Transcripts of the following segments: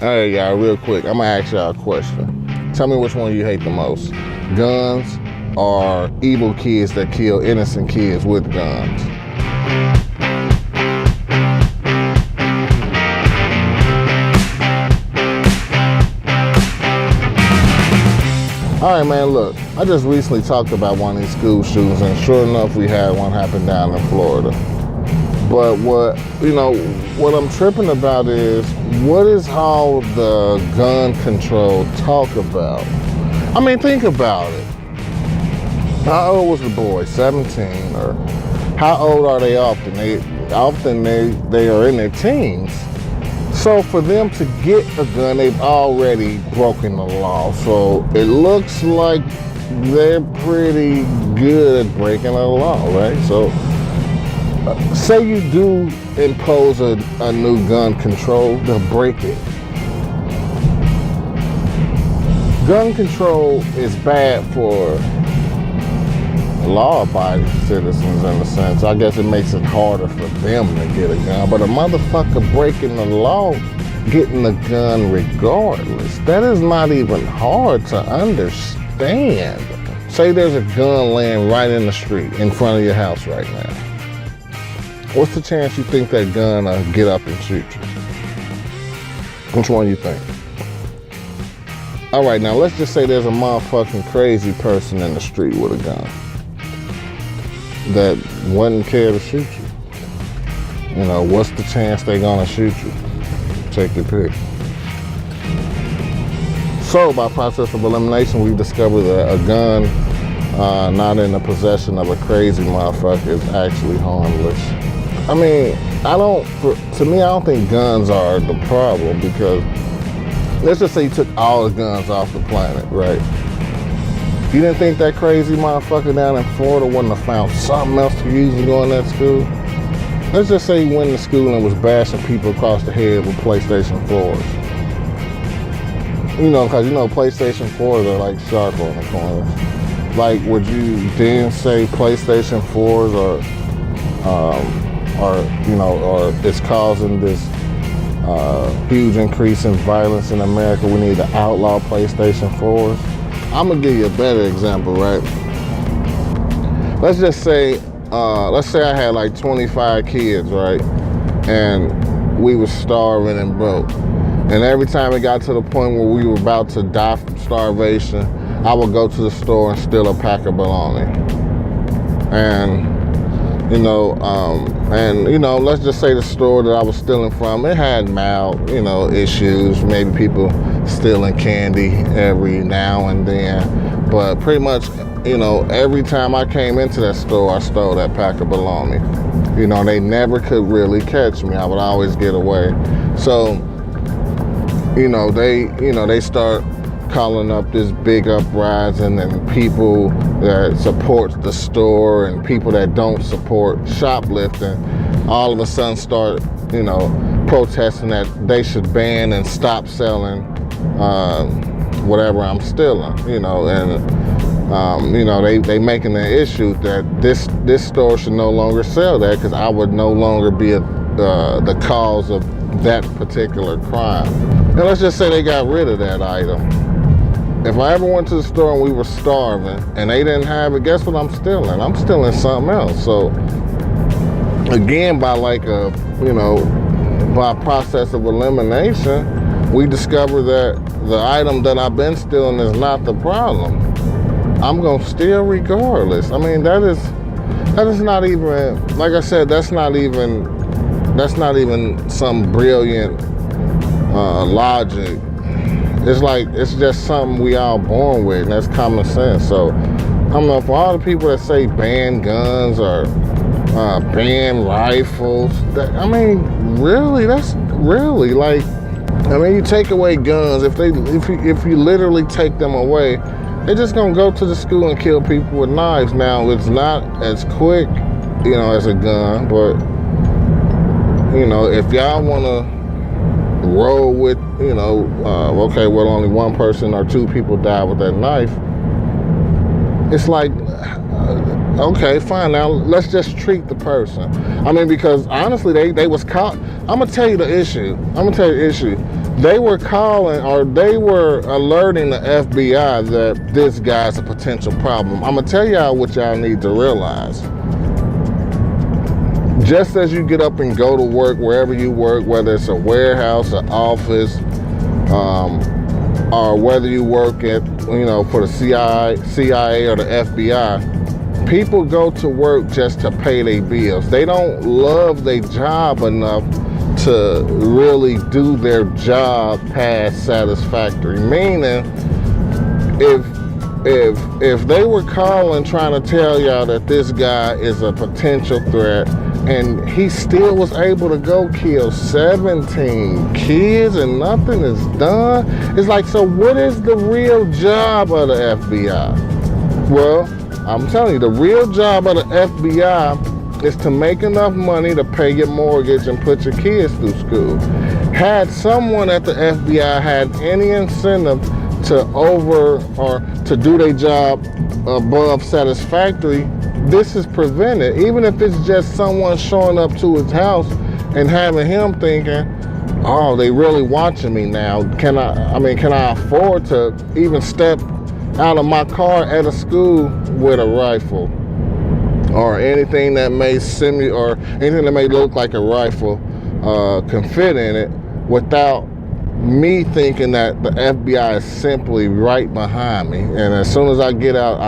Hey, y'all, real quick, I'm gonna ask y'all a question. Tell me which one you hate the most. Guns or evil kids that kill innocent kids with guns? All right, man, look, I just recently talked about one of these school shootings, and sure enough, we had one happen down in Florida. But what I'm tripping about is, what is all the gun control talk about? I mean, think about it. How old was the boy? 17? Or how old are they often? They are in their teens. So for them to get a gun, they've already broken the law. So it looks like they're pretty good at breaking the law, right? So say you do impose a new gun control, they'll break it. Gun control is bad for law-abiding citizens in a sense. I guess it makes it harder for them to get a gun. But a motherfucker breaking the law, getting a gun regardless, that is not even hard to understand. Say there's a gun laying right in the street in front of your house right now. What's the chance you think that gun will get up and shoot you? Which one you think? All right, now let's just say there's a motherfucking crazy person in the street with a gun that wouldn't care to shoot you. You know, what's the chance they're gonna shoot you? Take your pick. So by process of elimination, we've discovered that a gun not in the possession of a crazy motherfucker is actually harmless. I mean, I don't think guns are the problem, because let's just say you took all the guns off the planet, right? You didn't think that crazy motherfucker down in Florida wouldn't have found something else to use to go in that school? Let's just say he went to school and was bashing people across the head with PlayStation 4s. You know, because PlayStation 4s are like sharp on the corners. Like, would you then say PlayStation 4s or it's causing this huge increase in violence in America, we need to outlaw PlayStation 4s? I'm gonna give you a better example, right? Let's just say, I had like 25 kids, right? And we were starving and broke. And every time it got to the point where we were about to die from starvation, I would go to the store and steal a pack of bologna. And let's just say the store that I was stealing from, it had mild, issues, maybe people stealing candy every now and then. But pretty much, every time I came into that store, I stole that pack of bologna. They never could really catch me. I would always get away. So, they start calling up this big uprising, and people that support the store and people that don't support shoplifting all of a sudden start, protesting that they should ban and stop selling whatever I'm stealing, they making an issue that this store should no longer sell that, because I would no longer be the cause of that particular crime. And let's just say they got rid of that item. If I ever went to the store and we were starving and they didn't have it, guess what I'm stealing? I'm stealing something else. So again, by by process of elimination, we discover that the item that I've been stealing is not the problem. I'm gonna steal regardless. I mean, that is not even, like I said, that's not even some brilliant logic. It's just something we all born with, and that's common sense. So I don't know, for all the people that say ban guns or ban rifles, you take away guns, if you literally take them away, they're just gonna go to the school and kill people with knives. Now, it's not as quick, as a gun, but if y'all wanna roll with, okay, well, only one person or two people died with that knife, it's like, okay, fine, now let's just treat the person. I mean, because honestly, they was caught. I'm gonna tell you the issue. they were calling, or they were alerting the FBI that this guy's a potential problem. I'm gonna tell y'all what y'all need to realize. Just as you get up and go to work, wherever you work, whether it's a warehouse, an office, or whether you work at, for the CIA or the FBI, people go to work just to pay their bills. They don't love their job enough to really do their job past satisfactory. Meaning, if they were calling trying to tell y'all that this guy is a potential threat, and he still was able to go kill 17 kids and nothing is done, it's like, so what is the real job of the FBI? Well, I'm telling you, the real job of the FBI is to make enough money to pay your mortgage and put your kids through school. Had someone at the FBI had any incentive to to do their job above satisfactory, this is prevented. Even if it's just someone showing up to his house and having him thinking, oh, they really watching me now. Can I afford to even step out of my car at a school with a rifle or anything that may anything that may look like a rifle can fit in it, without me thinking that the FBI is simply right behind me, and as soon as I get out,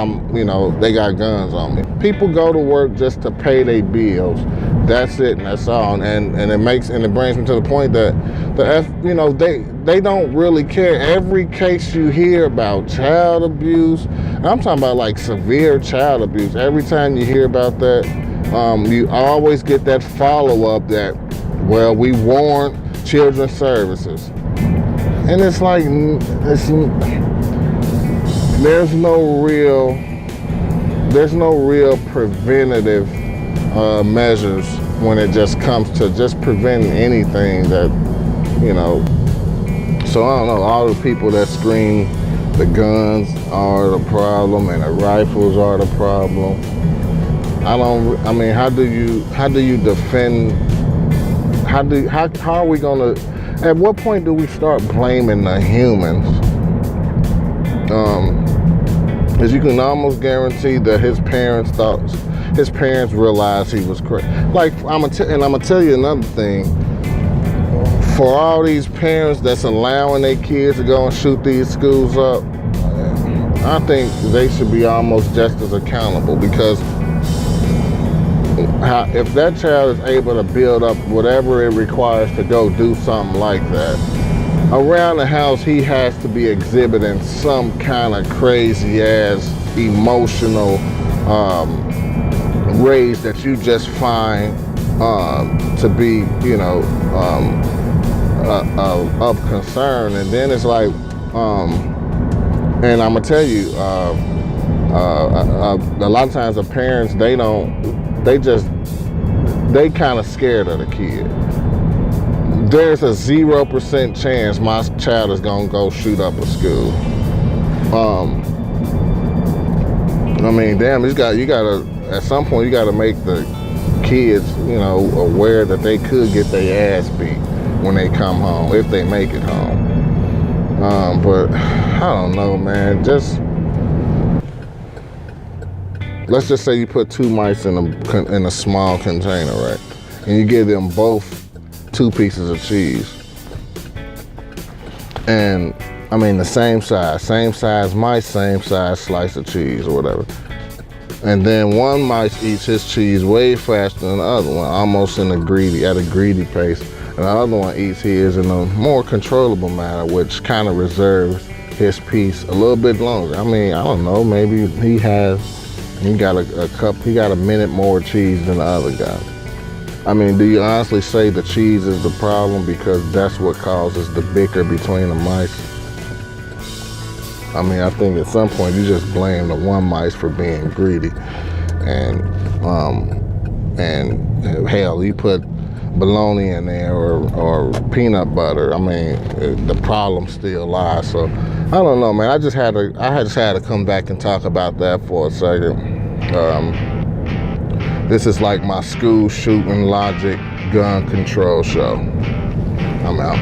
they got guns on me. People go to work just to pay their bills. That's it, and that's all. And it brings me to the point that they don't really care. Every case you hear about child abuse, and I'm talking about like severe child abuse, every time you hear about that, you always get that follow-up that, well, we warned Children's Services. And it's like, there's no real preventative measures when it just comes to just preventing anything that, so I don't know, all the people that scream the guns are the problem and the rifles are the problem. How do you defend, how are we gonna, at what point do we start blaming the humans? As you can almost guarantee that his parents realized he was crazy. Like, I'm gonna tell you another thing. For all these parents that's allowing their kids to go and shoot these schools up, I think they should be almost just as accountable, because if that child is able to build up whatever it requires to go do something like that, around the house he has to be exhibiting some kind of crazy ass emotional rage that you just find to be, of concern. And then it's like, and I'm gonna tell you, a lot of times the parents, they kind of scared of the kid. There's a 0% chance my child is gonna go shoot up a school. Damn, you gotta, at some point you gotta make the kids, aware that they could get their ass beat when they come home, if they make it home. But I don't know, man. Let's just say you put 2 mice in a small container, right? And you give them both 2 pieces of cheese. And the same size mice, same size slice of cheese or whatever. And then one mice eats his cheese way faster than the other one, almost at a greedy pace. And the other one eats his in a more controllable manner, which kind of reserves his piece a little bit longer. I don't know, maybe he got a minute more cheese than the other guy. Do you honestly say the cheese is the problem because that's what causes the bicker between the mice? I think at some point you just blame the one mice for being greedy, and hell, you put bologna in there or peanut butter. The problem still lies. So I don't know, man. I just had to come back and talk about that for a second. This is like my school shooting logic gun control show. I'm out.